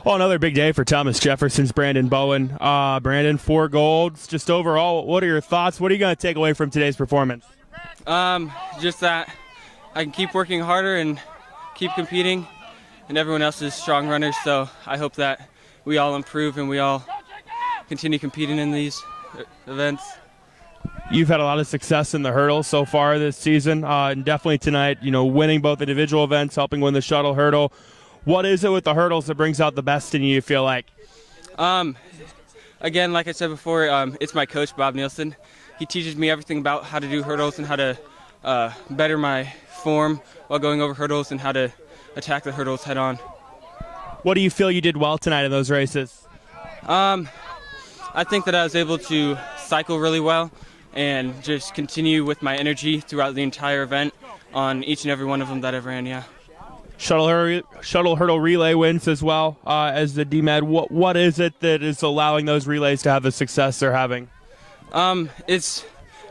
Well, another big day for Thomas Jefferson's Brandon Bowen. Brandon, 4 golds. Just overall, what are your thoughts? What are you going to take away from today's performance? Just that I can keep working harder and keep competing, and everyone else is strong runners, so I hope that we all improve and we all continue competing in these events. You've had a lot of success in the hurdle so far this season, and definitely tonight, winning both individual events, helping win the shuttle hurdle. What is it with the hurdles that brings out the best in you feel like? Again, like I said before, it's my coach, Bob Nielsen. He teaches me everything about how to do hurdles and how to better my form while going over hurdles and how to attack the hurdles head on. What do you feel you did well tonight in those races? I think that I was able to cycle really well and just continue with my energy throughout the entire event on each and every one of them that I ran, yeah. Shuttle hurdle relay wins as well as the DMED. What is it that is allowing those relays to have the success they're having? It's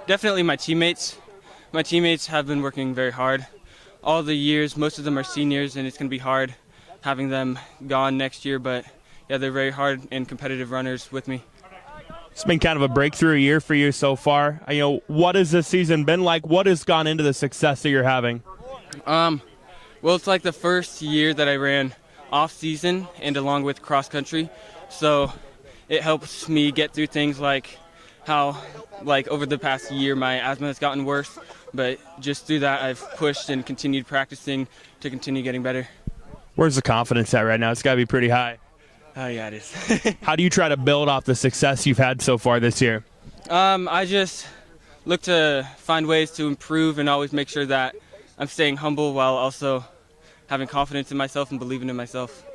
definitely my teammates. My teammates have been working very hard all the years. Most of them are seniors, and it's going to be hard having them gone next year. But, yeah, they're very hard and competitive runners with me. It's been kind of a breakthrough year for you so far. What has this season been like? What has gone into the success that you're having? Well, it's like the first year that I ran off-season and along with cross-country. So it helps me get through things like how, over the past year, my asthma has gotten worse. But just through that, I've pushed and continued practicing to continue getting better. Where's the confidence at right now? It's got to be pretty high. Oh, yeah, it is. How do you try to build off the success you've had so far this year? I just look to find ways to improve and always make sure that I'm staying humble while also having confidence in myself and believing in myself.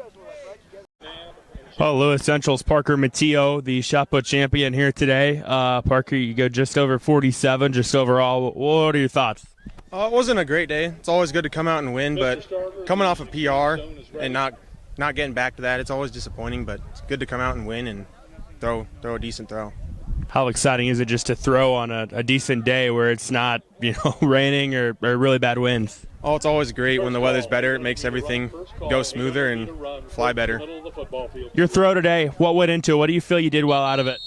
Well, Lewis Central's Parker Matteo, the shot put champion here today. Parker, you go just over 47, just overall. What are your thoughts? It wasn't a great day. It's always good to come out and win, but coming off a PR and not getting back to that, it's always disappointing, but it's good to come out and win and throw a decent throw. How exciting is it just to throw on a decent day where it's not, raining or really bad winds? Oh, it's always great when the weather's better. It makes everything go smoother and fly better. Your throw today, what went into it? What do you feel you did well out of it?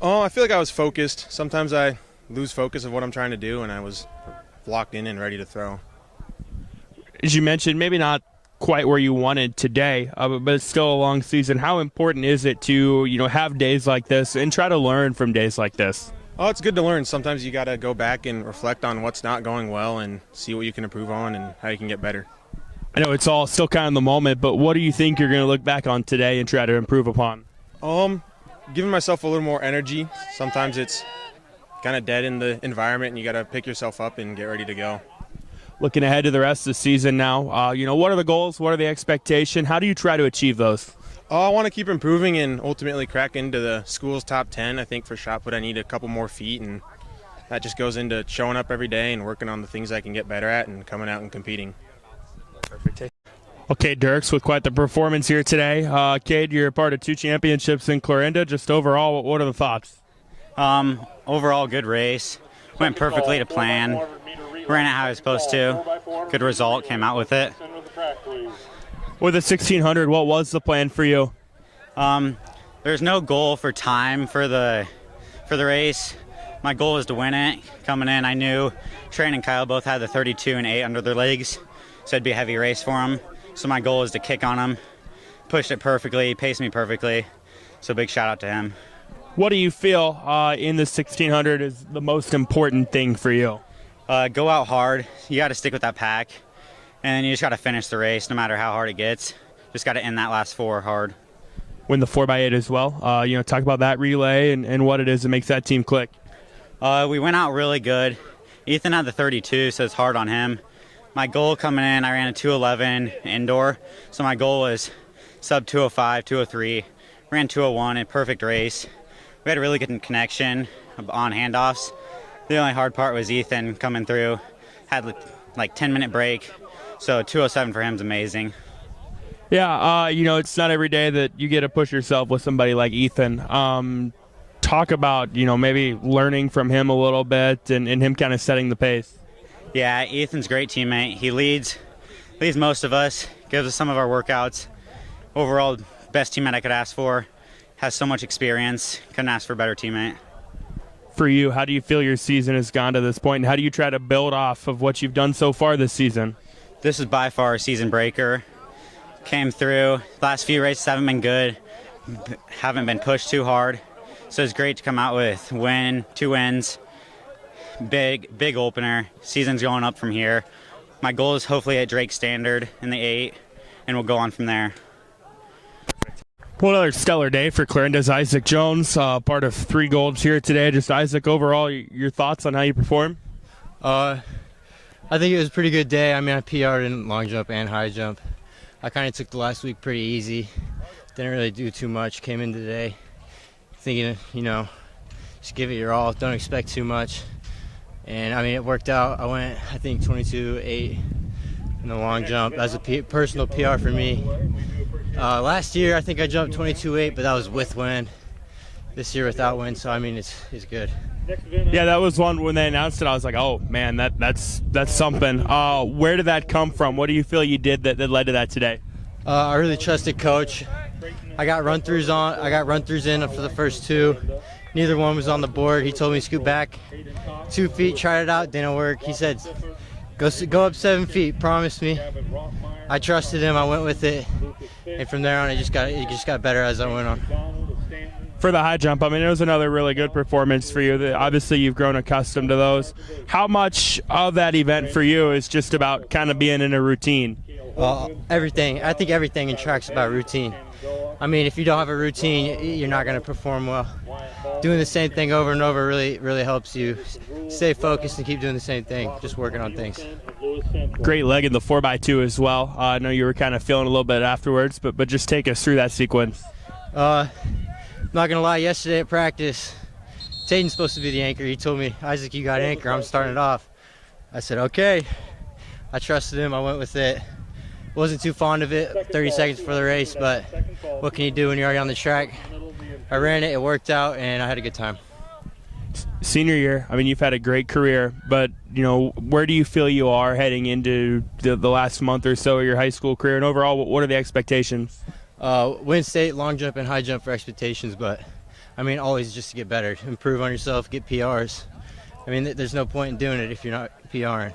Oh, I feel like I was focused. Sometimes I lose focus of what I'm trying to do, and I was locked in and ready to throw. As you mentioned, maybe not quite where you wanted today, but it's still a long season. How important is it to have days like this and try to learn from days like this? Oh, it's good to learn. Sometimes you got to go back and reflect on what's not going well and see what you can improve on and how you can get better. I know it's all still kind of the moment, but what do you think you're going to look back on today and try to improve upon? Giving myself a little more energy. Sometimes it's kind of dead in the environment and you got to pick yourself up and get ready to go. Looking ahead to the rest of the season now, what are the goals? What are the expectations? How do you try to achieve those? I want to keep improving and ultimately crack into the school's top 10. I think for shot put I need a couple more feet, and that just goes into showing up every day and working on the things I can get better at and coming out and competing. Perfect. Okay, Dirks, with quite the performance here today. Cade, you're a part of 2 championships in Clarinda. Just overall, what are the thoughts? Overall, good race. Went perfectly to plan. Ran it how I was supposed to. Good result, came out with it. With the 1600, what was the plan for you? There's no goal for time for the race. My goal was to win it. Coming in, I knew Trey and Kyle both had the 32 and 8 under their legs, so it'd be a heavy race for them. So my goal was to kick on him. Pushed it perfectly, paced me perfectly. So big shout out to him. What do you feel in the 1600 is the most important thing for you? Go out hard. You got to stick with that pack. And you just got to finish the race no matter how hard it gets. Just got to end that last 4 hard. Win the 4x8 as well. Talk about that relay and what it is that makes that team click. We went out really good. Ethan had the 32, so it's hard on him. My goal coming in, I ran a 211 indoor. So my goal was sub 205, 203. Ran 201, a perfect race. We had a really good connection on handoffs. The only hard part was Ethan coming through. Had like 10-minute break. So 207 for him is amazing. Yeah, it's not every day that you get to push yourself with somebody like Ethan. Talk about, maybe learning from him a little bit and him kind of setting the pace. Yeah, Ethan's a great teammate. He leads most of us, gives us some of our workouts. Overall, best teammate I could ask for. Has so much experience. Couldn't ask for a better teammate. For you, how do you feel your season has gone to this point, and how do you try to build off of what you've done so far this season? This is by far a season breaker. Came through. Last few races haven't been good. Haven't been pushed too hard. So it's great to come out with 2 wins. Big opener. Season's going up from here. My goal is hopefully at Drake's standard in the 8, and we'll go on from there. Well, another stellar day for Clarinda's Isaac Jones, part of 3 golds here today. Just Isaac, overall, your thoughts on how you performed? I think it was a pretty good day. I mean, I PR'd in long jump and high jump. I kind of took the last week pretty easy. Didn't really do too much. Came in today thinking, just give it your all. Don't expect too much. And, I mean, it worked out. I went, I think, 22.8 in the long jump. That's a personal PR for me. Last year, I think I jumped 22.8, but that was with wind. This year without wind, so, I mean, it's good. Yeah, that was one when they announced it. I was like, oh man, that's something. Where did that come from? What do you feel you did that led to that today? I really trusted coach. I got run-throughs in for the first 2. Neither one was on the board. He told me scoot back 2 feet, tried it out, didn't work. He said, go up 7 feet. Promised me. I trusted him. I went with it, and from there on, it just got better as I went on. For the high jump, I mean, it was another really good performance for you. Obviously, you've grown accustomed to those. How much of that event for you is just about kind of being in a routine? Everything. I think everything in track's about routine. I mean, if you don't have a routine, you're not going to perform well. Doing the same thing over and over really helps you stay focused and keep doing the same thing, just working on things. Great leg in the 4x2 as well. I know you were kind of feeling a little bit afterwards, but just take us through that sequence. Not gonna lie, yesterday at practice, Taden's supposed to be the anchor. He told me, Isaac, you got anchor, I'm starting it off. I said, okay. I trusted him, I went with it. Wasn't too fond of it, 30 seconds for the race, but what can you do when you're already on the track? I ran it, it worked out, and I had a good time. Senior year, I mean, you've had a great career, but, where do you feel you are heading into the last month or so of your high school career? And overall, what are the expectations? Win state, long jump, and high jump for expectations, but I mean, always just to get better, improve on yourself, get PRs. I mean, there's no point in doing it if you're not PRing.